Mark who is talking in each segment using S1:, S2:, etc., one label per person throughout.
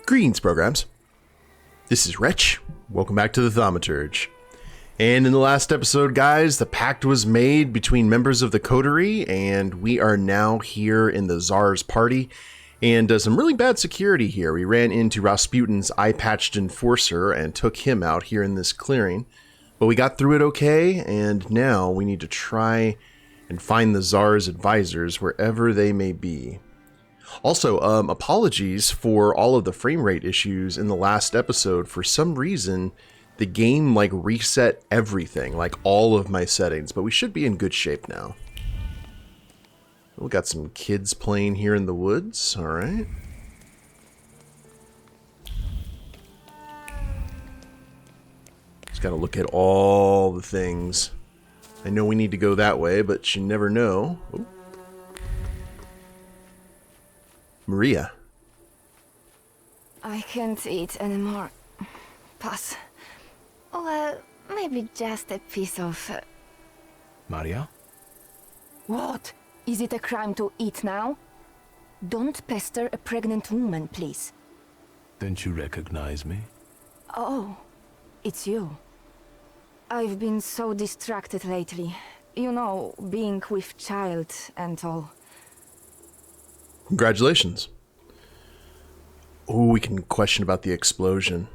S1: Greetings, programs. This is Wretch. Welcome back to the Thaumaturge. And in the last episode, guys, the pact was made between members of the coterie, and we are now here in the Czar's party. And some really bad security here. We ran into Rasputin's eye-patched enforcer and took him out here in this clearing. But we got through it okay, and now we need to try and find the Czar's advisors wherever they may be. Also, apologies for all of the frame rate issues in the last episode. For some reason, the game reset everything, all of my settings, but we should be in good shape now. We got some kids playing here in the woods, alright. Just gotta look at all the things. I know we need to go that way, but you never know. Ooh. Maria.
S2: I can't eat anymore. Pass. Well, maybe just a piece of...
S3: Maria?
S2: What? Is it a crime to eat now? Don't pester a pregnant woman, please.
S3: Don't you recognize me?
S2: Oh, it's you. I've been so distracted lately. You know, being with child and all.
S1: Congratulations. Oh, we can question about the explosion.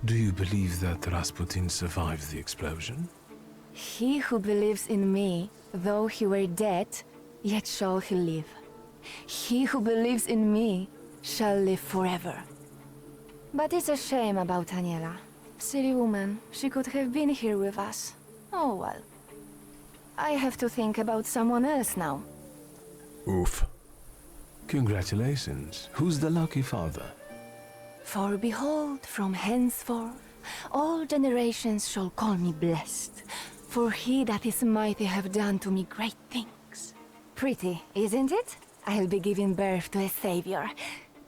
S3: Do you believe that Rasputin survived the explosion?
S2: He who believes in me, though he were dead, yet shall he live. He who believes in me shall live forever. But it's a shame about Aniela. Silly woman, she could have been here with us. Oh well. I have to think about someone else now.
S1: Oof.
S3: Congratulations. Who's the lucky father?
S2: For behold, from henceforth, all generations shall call me blessed. For he that is mighty have done to me great things. Pretty, isn't it? I'll be giving birth to a savior.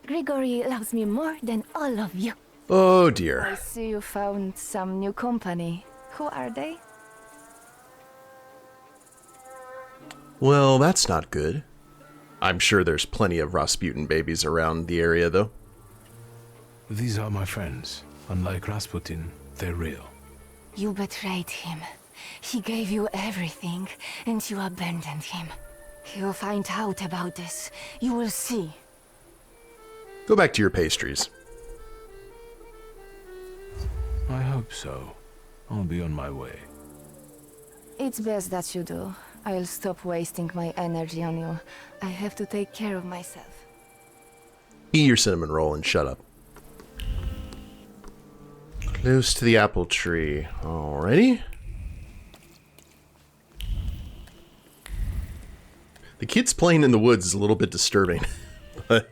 S2: Grigory loves me more than all of you.
S1: Oh
S2: I
S1: dear.
S2: see you found some new company. Who are they?
S1: Well, that's not good. I'm sure there's plenty of Rasputin babies around the area, though.
S3: These are my friends. Unlike Rasputin, they're real.
S2: You betrayed him. He gave you everything, and you abandoned him. He'll find out about this. You will see.
S1: Go back to your pastries.
S3: I hope so. I'll be on my way.
S2: It's best that you do. I'll stop wasting my energy on you. I have to take care of myself.
S1: Eat your cinnamon roll and shut up. Close to the apple tree. Alrighty. The kids playing in the woods is a little bit disturbing, but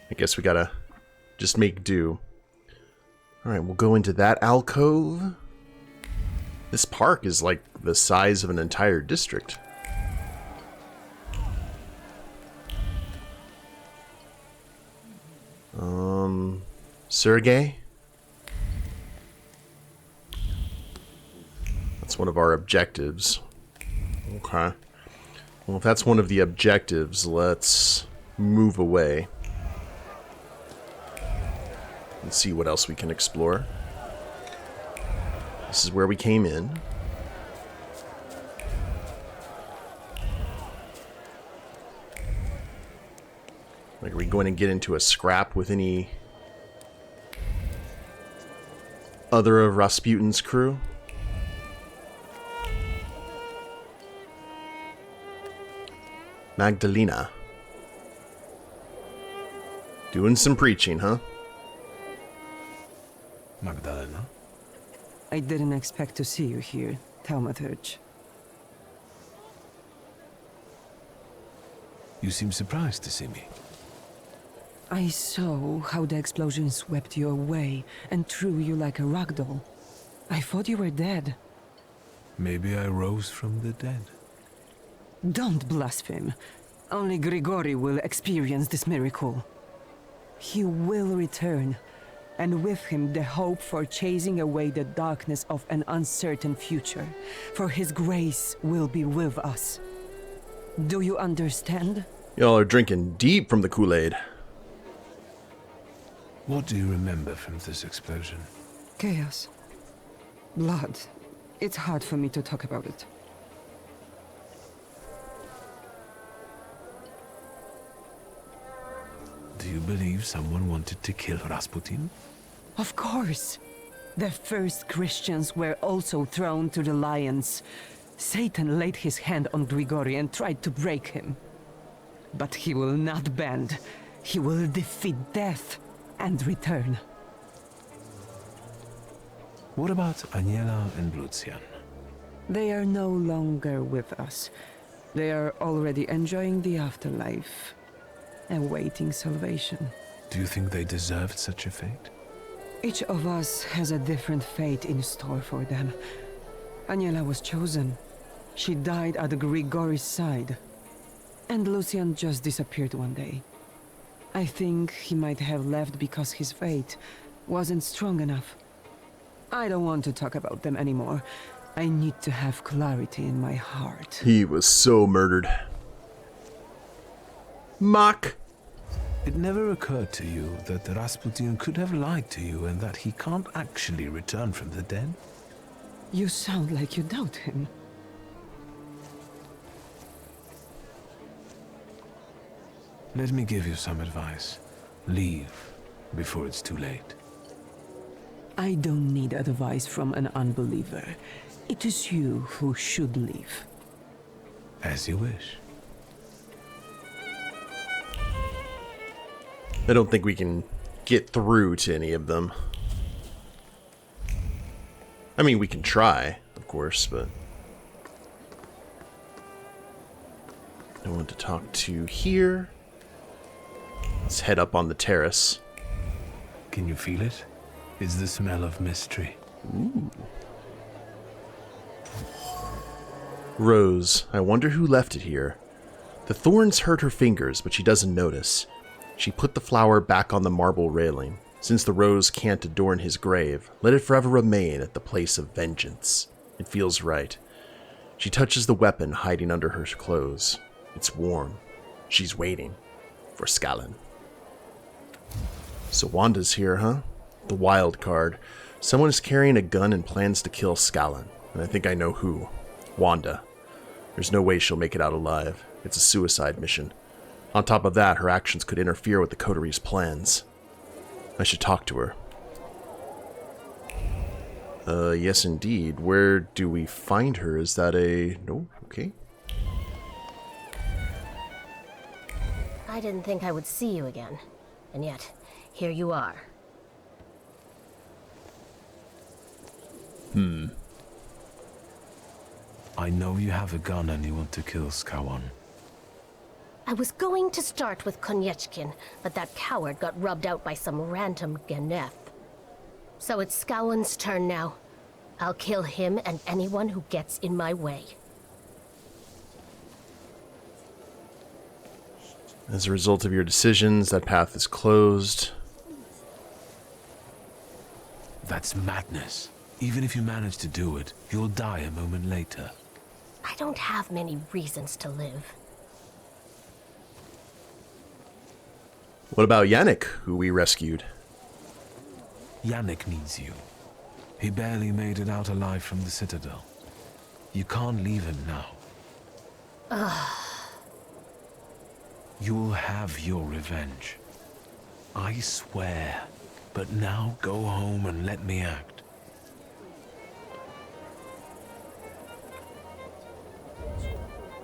S1: I guess we gotta just make do. Alright, we'll go into that alcove. This park is like the size of an entire district. Sergey? That's one of our objectives. Okay. Well, if that's one of the objectives, let's move away and see what else we can explore. This is where we came in. Are we going to get into a scrap with any other of Rasputin's crew? Magdalena. Doing some preaching, huh?
S3: Magdalena?
S4: I didn't expect to see you here, Thaumaturge.
S3: You seem surprised to see me.
S4: I saw how the explosion swept you away and threw you like a ragdoll. I thought you were dead.
S3: Maybe I rose from the dead.
S4: Don't blaspheme. Only Grigory will experience this miracle. He will return, and with him the hope for chasing away the darkness of an uncertain future. For his grace will be with us. Do you understand?
S1: Y'all are drinking deep from the Kool-Aid.
S3: What do you remember from this explosion?
S4: Chaos. Blood. It's hard for me to talk about it.
S3: Do you believe someone wanted to kill Rasputin?
S4: Of course. The first Christians were also thrown to the lions. Satan laid his hand on Grigori and tried to break him. But he will not bend. He will defeat death and return.
S3: What about Aniela and Lucian?
S4: They are no longer with us. They are already enjoying the afterlife, awaiting salvation.
S3: Do you think they deserved such a fate?
S4: Each of us has a different fate in store for them. Aniela was chosen. She died at Grigori's side. And Lucian just disappeared one day. I think he might have left because his fate wasn't strong enough. I don't want to talk about them anymore. I need to have clarity in my heart.
S1: He was so murdered. Mock.
S3: It never occurred to you that Rasputin could have lied to you and that he can't actually return from the dead?
S4: You sound like you doubt him.
S3: Let me give you some advice. Leave before it's too late.
S4: I don't need advice from an unbeliever. It is you who should leave.
S3: As you wish.
S1: I don't think we can get through to any of them. I mean, we can try, of course, but no one to talk to here. Let's head up on the terrace.
S3: Can you feel it? It's the smell of mystery.
S1: Ooh. Rose, I wonder who left it here. The thorns hurt her fingers, but she doesn't notice. She put the flower back on the marble railing. Since the rose can't adorn his grave, let it forever remain at the place of vengeance. It feels right. She touches the weapon hiding under her clothes. It's warm. She's waiting for Skalon. So Wanda's here, huh? The wild card. Someone is carrying a gun and plans to kill Skalon, and I think I know who. Wanda. There's no way she'll make it out alive. It's a suicide mission. On top of that, her actions could interfere with the coterie's plans. I should talk to her. Yes indeed. Where do we find her? Is that a... No? Okay.
S5: I didn't think I would see you again. And yet, here you are.
S3: I know you have a gun and you want to kill Skalon.
S5: I was going to start with Konieczkin, but that coward got rubbed out by some random Geneth. So it's Skalon's turn now. I'll kill him and anyone who gets in my way.
S1: As a result of your decisions, that path is closed.
S3: That's madness. Even if you manage to do it, you'll die a moment later.
S5: I don't have many reasons to live.
S1: What about Yannick, who we rescued?
S3: Yannick needs you. He barely made it out alive from the Citadel. You can't leave him now. You'll have your revenge. I swear. But now go home and let me act.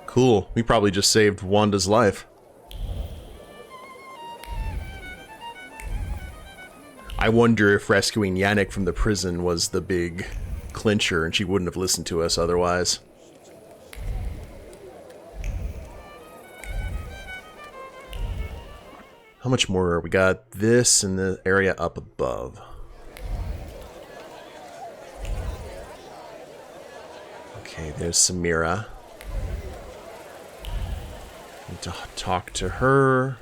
S1: Cool. We probably just saved Wanda's life. I wonder if rescuing Yannick from the prison was the big clincher and she wouldn't have listened to us otherwise. How much more? We got this in the area up above. Okay, there's Samira. Need to talk to her.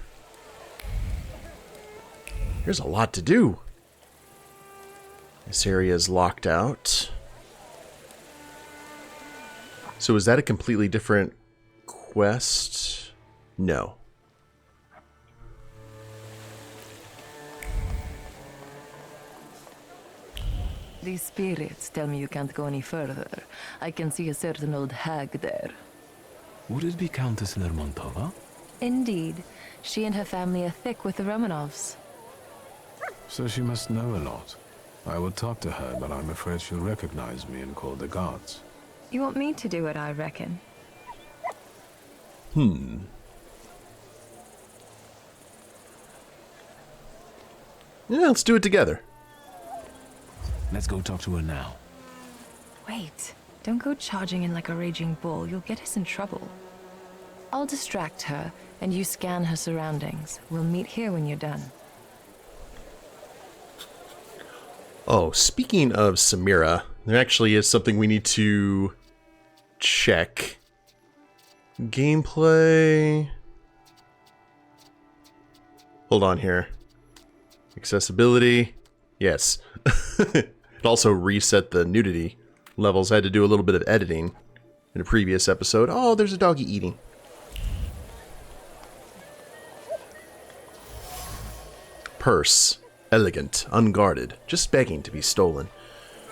S1: There's a lot to do. This area is locked out. So is that a completely different quest? No.
S6: These spirits tell me you can't go any further. I can see a certain old hag there.
S3: Would it be Countess Lermontova?
S6: Indeed. She and her family are thick with the Romanovs.
S3: So she must know a lot. I would talk to her, but I'm afraid she'll recognize me and call the guards.
S6: You want me to do it, I reckon.
S1: Yeah, let's do it together.
S3: Let's go talk to her now.
S6: Wait. Don't go charging in like a raging bull. You'll get us in trouble. I'll distract her, and you scan her surroundings. We'll meet here when you're done.
S1: Oh, speaking of Samira, there actually is something we need to check. Gameplay. Hold on here. Accessibility. Yes. It also reset the nudity levels. I had to do a little bit of editing in a previous episode. Oh, there's a doggy eating. Purse. Elegant, unguarded, just begging to be stolen.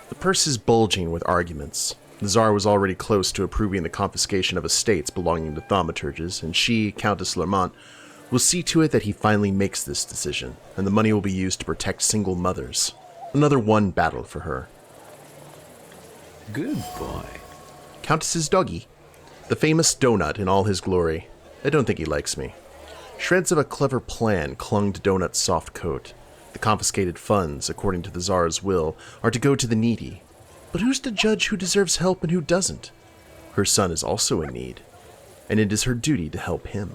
S1: The purse is bulging with arguments. The Czar was already close to approving the confiscation of estates belonging to Thaumaturges, and she, Countess Lermont, will see to it that he finally makes this decision, and the money will be used to protect single mothers. Another one battle for her.
S3: Good boy.
S1: Countess's doggy. The famous donut in all his glory. I don't think he likes me. Shreds of a clever plan clung to Donut's soft coat. The confiscated funds, according to the Tsar's will, are to go to the needy. But who's to judge who deserves help and who doesn't? Her son is also in need, and it is her duty to help him.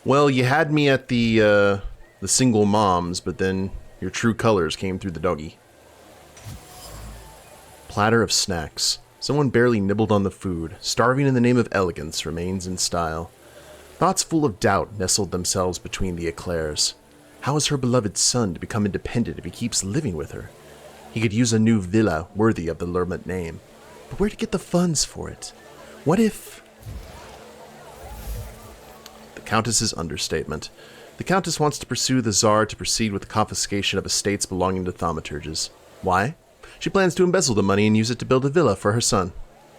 S1: Well, you had me at the single moms, but then your true colors came through the doggy. Platter of snacks. Someone barely nibbled on the food. Starving in the name of elegance remains in style. Thoughts full of doubt nestled themselves between the eclairs. How is her beloved son to become independent if he keeps living with her? He could use a new villa worthy of the Lermont name. But where to get the funds for it? What if... The Countess's understatement. The Countess wants to pursue the Tsar to proceed with the confiscation of estates belonging to Thaumaturges. Why? She plans to embezzle the money and use it to build a villa for her son.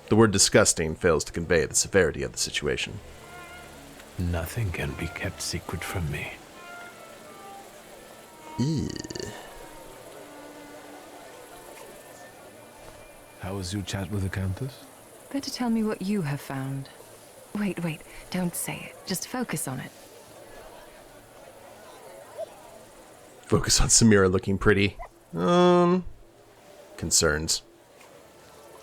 S1: The word disgusting fails to convey the severity of the situation.
S3: Nothing can be kept secret from me. How was your chat with the Countess?
S6: Better tell me what you have found. Wait, don't say it. Just focus on it.
S1: Focus on Samira looking pretty. Concerns.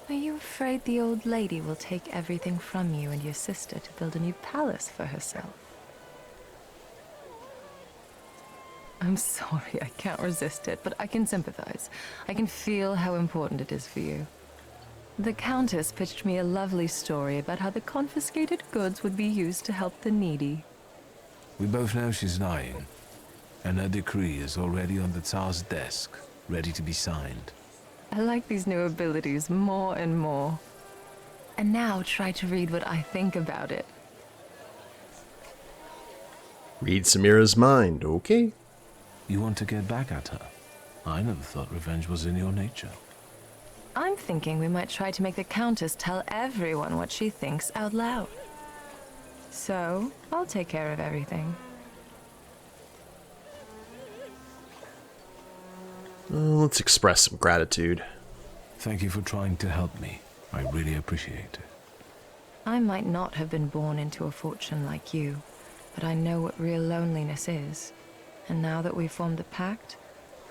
S6: Are you afraid the old lady will take everything from you and your sister to build a new palace for herself? I'm sorry, I can't resist it, but I can sympathize. I can feel how important it is for you. The Countess pitched me a lovely story about how the confiscated goods would be used to help the needy.
S3: We both know she's dying, and her decree is already on the Tsar's desk, ready to be signed.
S6: I like these new abilities more and more. And now try to read what I think about it.
S1: Read Samira's mind, okay?
S3: You want to get back at her? I never thought revenge was in your nature.
S6: I'm thinking we might try to make the Countess tell everyone what she thinks out loud. So, I'll take care of everything.
S1: Let's express some gratitude.
S3: Thank you for trying to help me. I really appreciate it.
S6: I might not have been born into a fortune like you, but I know what real loneliness is. And now that we've formed a pact,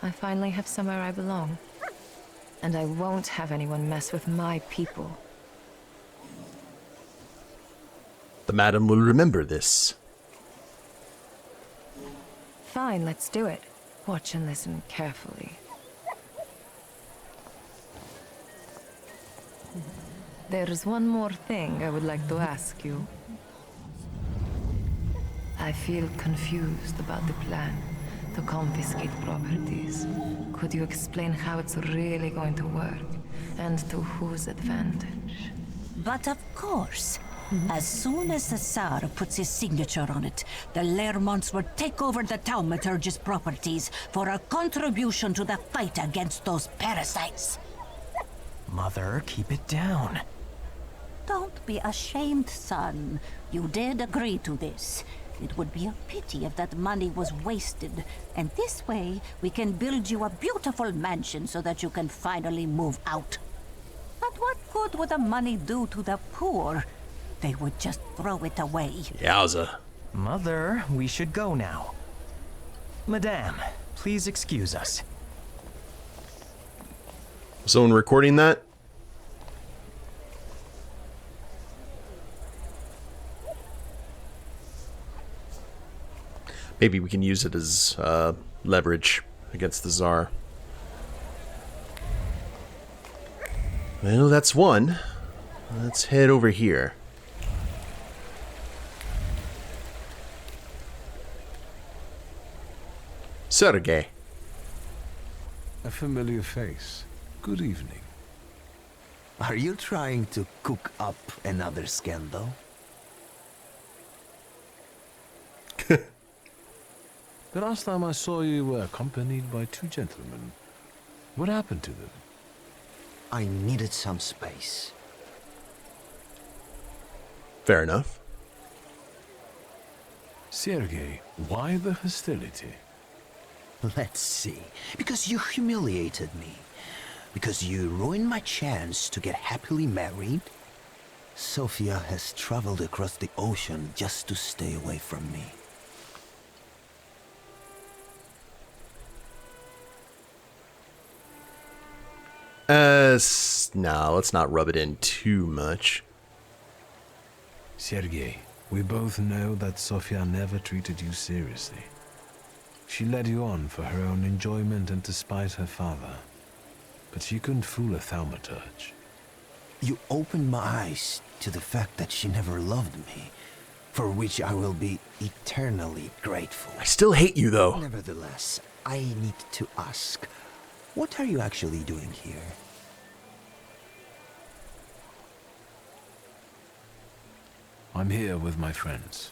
S6: I finally have somewhere I belong. And I won't have anyone mess with my people.
S1: The madam will remember this.
S6: Fine, let's do it. Watch and listen carefully. There's one more thing I would like to ask you. I feel confused about the plan to confiscate properties. Could you explain how it's really going to work, and to whose advantage?
S7: But of course. As soon as the Czar puts his signature on it, the Lermonts will take over the Thaumaturge's properties for a contribution to the fight against those parasites.
S8: Mother, keep it down.
S7: Don't be ashamed, son. You did agree to this. It would be a pity if that money was wasted, and this way we can build you a beautiful mansion so that you can finally move out. But what good would the money do to the poor? They would just throw it away.
S1: Yowza.
S8: Mother, we should go now. Madame, please excuse us.
S1: Someone recording that? Maybe we can use it as leverage against the Czar. Well, that's one. Let's head over here. Sergei.
S3: A familiar face. Good evening.
S9: Are you trying to cook up another scandal?
S3: The last time I saw you were accompanied by two gentlemen. What happened to them?
S9: I needed some space.
S1: Fair enough.
S3: Sergei, why the hostility?
S9: Let's see. Because you humiliated me. Because you ruined my chance to get happily married. Sofia has traveled across the ocean just to stay away from me.
S1: No, let's not rub it in too much.
S3: Sergei, we both know that Sofia never treated you seriously. She led you on for her own enjoyment and to spite her father. But she couldn't fool a Thaumaturge.
S9: You opened my eyes to the fact that she never loved me, for which I will be eternally grateful.
S1: I still hate you, though.
S9: Nevertheless, I need to ask, what are you actually doing here?
S3: I'm here with my friends.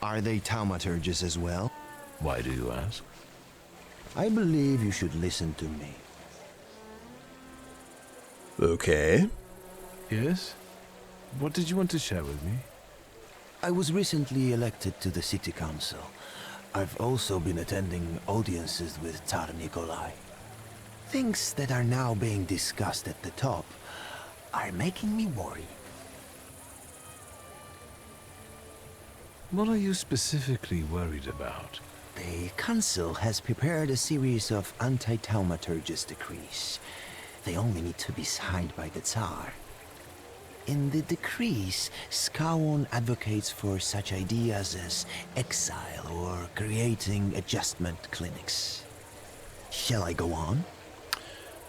S9: Are they Thaumaturges as well?
S3: Why do you ask?
S9: I believe you should listen to me.
S1: Okay.
S3: Yes? What did you want to share with me?
S9: I was recently elected to the city council. I've also been attending audiences with Tsar Nikolai. Things that are now being discussed at the top are making me worry.
S3: What are you specifically worried about?
S9: The council has prepared a series of anti-Thaumaturges decrees. They only need to be signed by the Tsar. In the decrees, Skalon advocates for such ideas as exile or creating adjustment clinics. Shall I go on?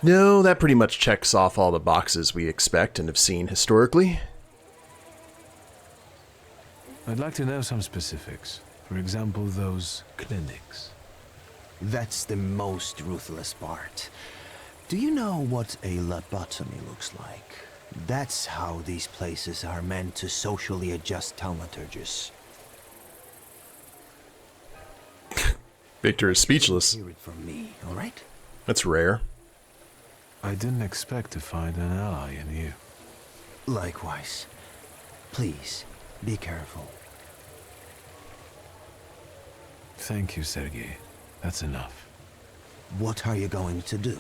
S1: No, that pretty much checks off all the boxes we expect and have seen historically.
S3: I'd like to know some specifics. For example, those clinics.
S9: That's the most ruthless part. Do you know what a lobotomy looks like? That's how these places are meant to socially adjust Thaumaturges.
S1: Viktor is speechless.
S9: Hear it from me, all right?
S1: That's rare.
S3: I didn't expect to find an ally in you.
S9: Likewise. Please, be careful.
S3: Thank you, Sergei. That's enough.
S9: What are you going to do?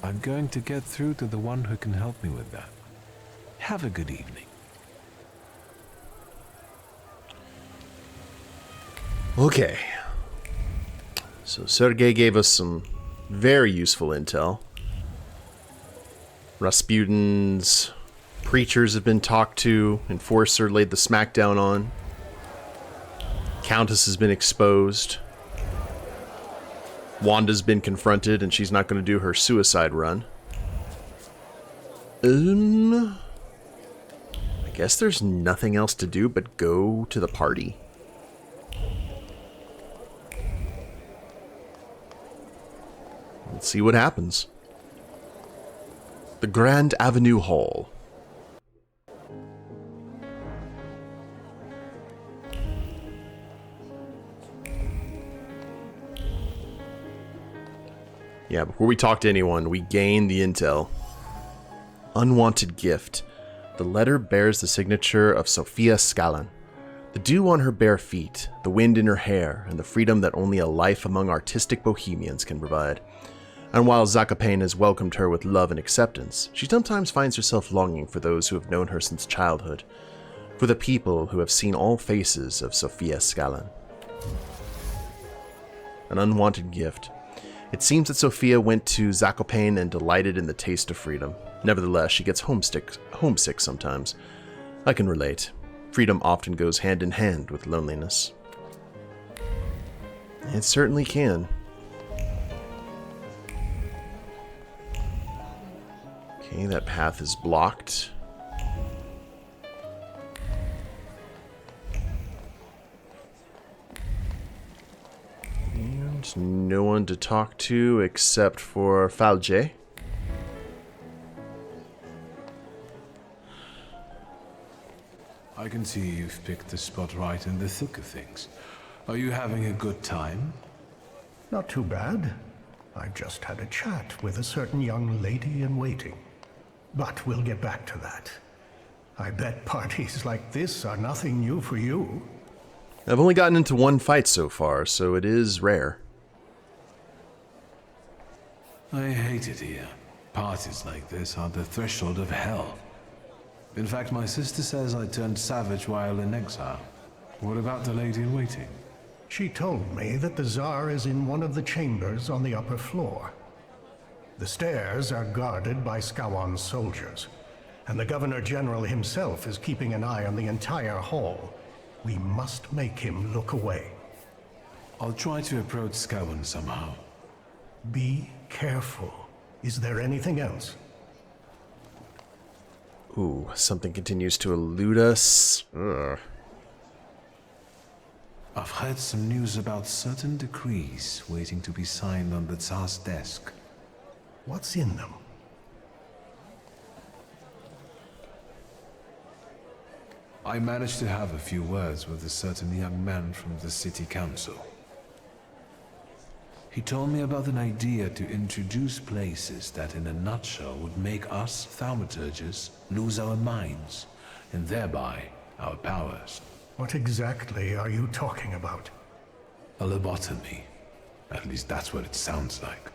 S3: I'm going to get through to the one who can help me with that. Have a good evening.
S1: Okay. So Sergei gave us some very useful intel. Rasputin's preachers have been talked to. Enforcer laid the smackdown on. Countess has been exposed. Wanda's been confronted, and she's not going to do her suicide run. I guess there's nothing else to do but go to the party. Let's see what happens. The Grand Avenue Hall. Yeah, before we talk to anyone, we gain the intel. Unwanted gift. The letter bears the signature of Sophia Skalon. The dew on her bare feet, the wind in her hair, and the freedom that only a life among artistic bohemians can provide. And while Zakopane has welcomed her with love and acceptance, she sometimes finds herself longing for those who have known her since childhood, for the people who have seen all faces of Sophia Skalon. An unwanted gift. It seems that Sophia went to Zakopane and delighted in the taste of freedom. Nevertheless, she gets homesick sometimes. I can relate. Freedom often goes hand in hand with loneliness. It certainly can. Okay, that path is blocked. And no one to talk to except for Falje.
S3: I can see you've picked the spot right in the thick of things. Are you having a good time?
S10: Not too bad. I just had a chat with a certain young lady in waiting. But we'll get back to that. I bet parties like this are nothing new for you.
S1: I've only gotten into one fight so far, so it is rare.
S3: I hate it here. Parties like this are the threshold of hell. In fact, my sister says I turned savage while in exile. What about the lady in waiting?
S10: She told me that the Czar is in one of the chambers on the upper floor. The stairs are guarded by Skalon's soldiers, and the Governor General himself is keeping an eye on the entire hall. We must make him look away.
S3: I'll try to approach Skalon somehow.
S10: Be careful. Is there anything else?
S1: Ooh, something continues to elude us. Ugh.
S3: I've heard some news about certain decrees waiting to be signed on the Tsar's desk.
S10: What's in them?
S3: I managed to have a few words with a certain young man from the city council. He told me about an idea to introduce places that in a nutshell would make us Thaumaturges lose our minds, and thereby our powers.
S10: What exactly are you talking about?
S3: A lobotomy. At least that's what it sounds like.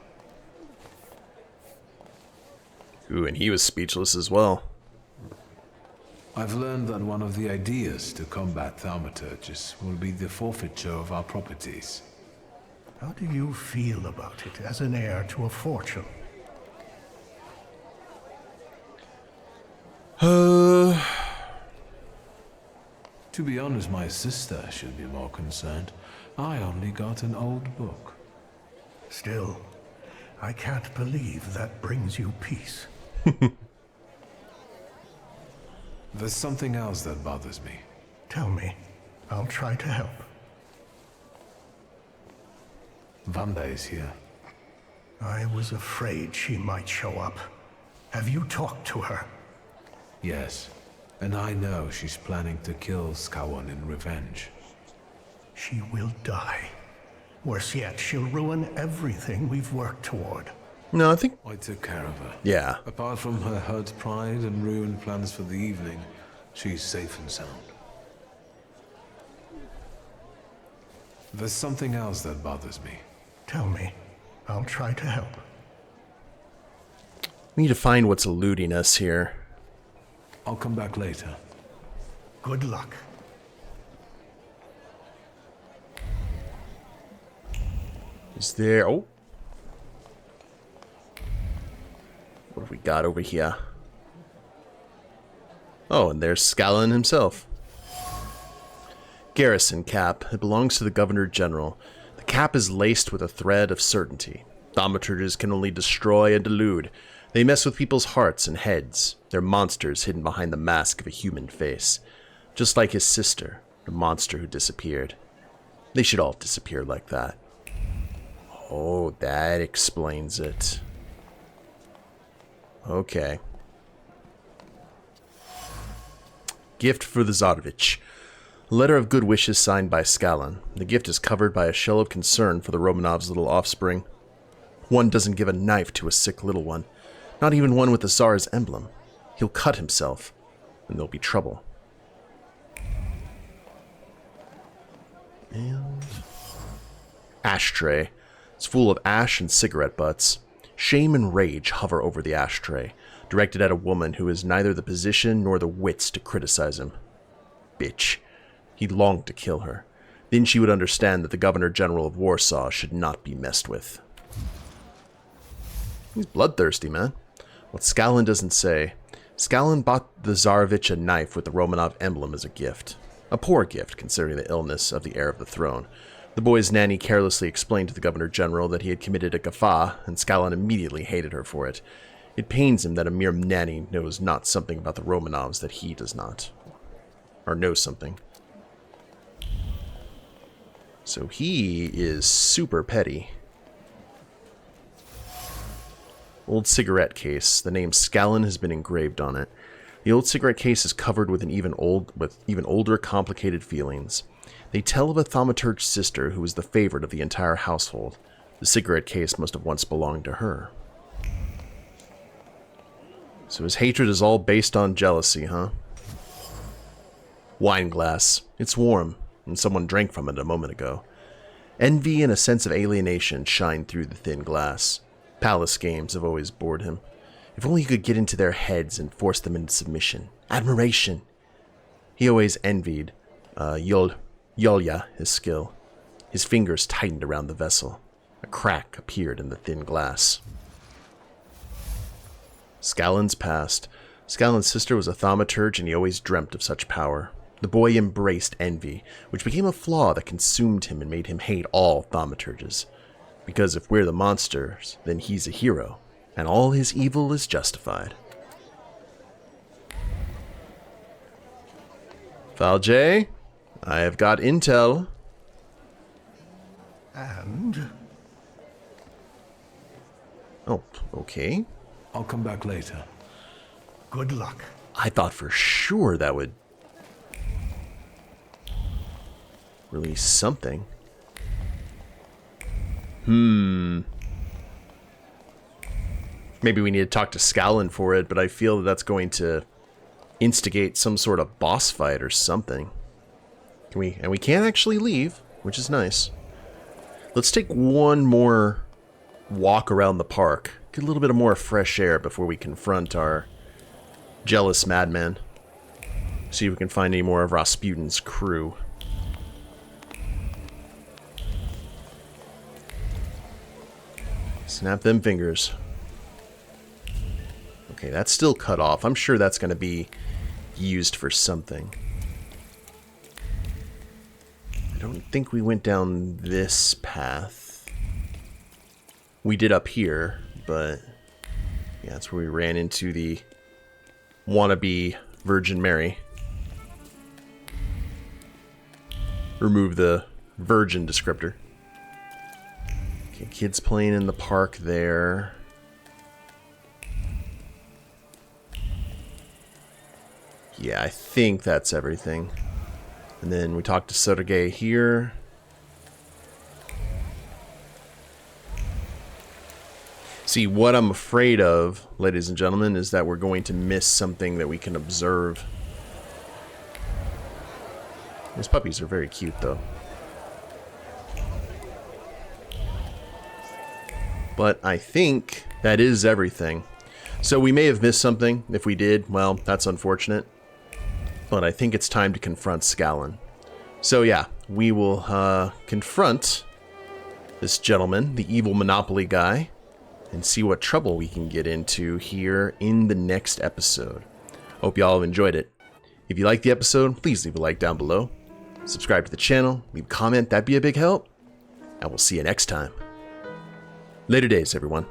S1: Ooh, and he was speechless as well.
S3: I've learned that one of the ideas to combat Thaumaturges will be the forfeiture of our properties.
S10: How do you feel about it as an heir to a fortune?
S3: To be honest, my sister should be more concerned. I only got an old book.
S10: Still, I can't believe that brings you peace.
S3: There's something else that bothers me.
S10: Tell me. I'll try to help.
S3: Vanda is here.
S10: I was afraid she might show up. Have you talked to her?
S3: Yes, and I know she's planning to kill Skalon in revenge.
S10: She will die. Worse yet, she'll ruin everything we've worked toward.
S1: No, I think...
S3: I took care of her.
S1: Yeah.
S3: Apart from her hurt pride and ruined plans for the evening, she's safe and sound. There's something else that bothers me.
S10: Tell me. I'll try to help.
S1: We need to find what's eluding us here.
S3: I'll come back later.
S10: Good luck.
S1: Is there... Oh. What have we got over here? Oh, and there's Skalon himself. Garrison cap. It belongs to the Governor General. The cap is laced with a thread of certainty. Thaumaturges can only destroy and delude. They mess with people's hearts and heads. They're monsters hidden behind the mask of a human face. Just like his sister, the monster who disappeared. They should all disappear like that. Oh, that explains it. Okay. Gift for the Tsarevich. A letter of good wishes signed by Skalon. The gift is covered by a shell of concern for the Romanovs' little offspring. One doesn't give a knife to a sick little one, not even one with the Tsar's emblem. He'll cut himself, and there'll be trouble. And ashtray. It's full of ash and cigarette butts. Shame and rage hover over the ashtray, directed at a woman who has neither the position nor the wits to criticize him. Bitch. He longed to kill her. Then she would understand that the Governor General of Warsaw should not be messed with. He's bloodthirsty, man. What Skalon doesn't say, Skalon bought the Tsarevich a knife with the Romanov emblem as a gift. A poor gift, considering the illness of the heir of the throne. The boy's nanny carelessly explained to the Governor General that he had committed a gaffe, and Skalon immediately hated her for it. It pains him that a mere nanny knows not something about the Romanovs that he does not. Or knows something. So he is super petty. Old cigarette case. The name Skalon has been engraved on it. The old cigarette case is covered with even older, complicated feelings. They tell of a Thaumaturge sister who was the favorite of the entire household. The cigarette case must have once belonged to her. So his hatred is all based on jealousy, huh? Wine glass. It's warm, and someone drank from it a moment ago. Envy and a sense of alienation shine through the thin glass. Palace games have always bored him. If only he could get into their heads and force them into submission. Admiration. He always envied Yolya, his skill. His fingers tightened around the vessel. A crack appeared in the thin glass. Skalon's past. Skalon's sister was a thaumaturge, and he always dreamt of such power. The boy embraced envy, which became a flaw that consumed him and made him hate all thaumaturges. Because if we're the monsters, then he's a hero, and all his evil is justified. File J, I have got intel.
S10: And?
S1: Oh, okay.
S3: I'll come back later.
S10: Good luck.
S1: I thought for sure that would release something. Maybe we need to talk to Skalon for it, but I feel that that's going to instigate some sort of boss fight or something. And we can't actually leave, which is nice. Let's take one more walk around the park. Get a little bit of more fresh air before we confront our jealous madman. See if we can find any more of Rasputin's crew. Snap them fingers. Okay, that's still cut off. I'm sure that's going to be used for something. I don't think we went down this path. We did up here, but yeah, that's where we ran into the wannabe Virgin Mary. Remove the virgin descriptor. Okay, kids playing in the park there. Yeah, I think that's everything. And then we talked to Sergei here. See, what I'm afraid of, ladies and gentlemen, is that we're going to miss something that we can observe. These puppies are very cute, though. But I think that is everything. So we may have missed something. If we did, well, that's unfortunate. But I think it's time to confront Skalon. So yeah, we will confront this gentleman, the evil Monopoly guy, and see what trouble we can get into here in the next episode. Hope y'all have enjoyed it. If you liked the episode, please leave a like down below. Subscribe to the channel, leave a comment, that'd be a big help. And we'll see you next time. Later days, everyone.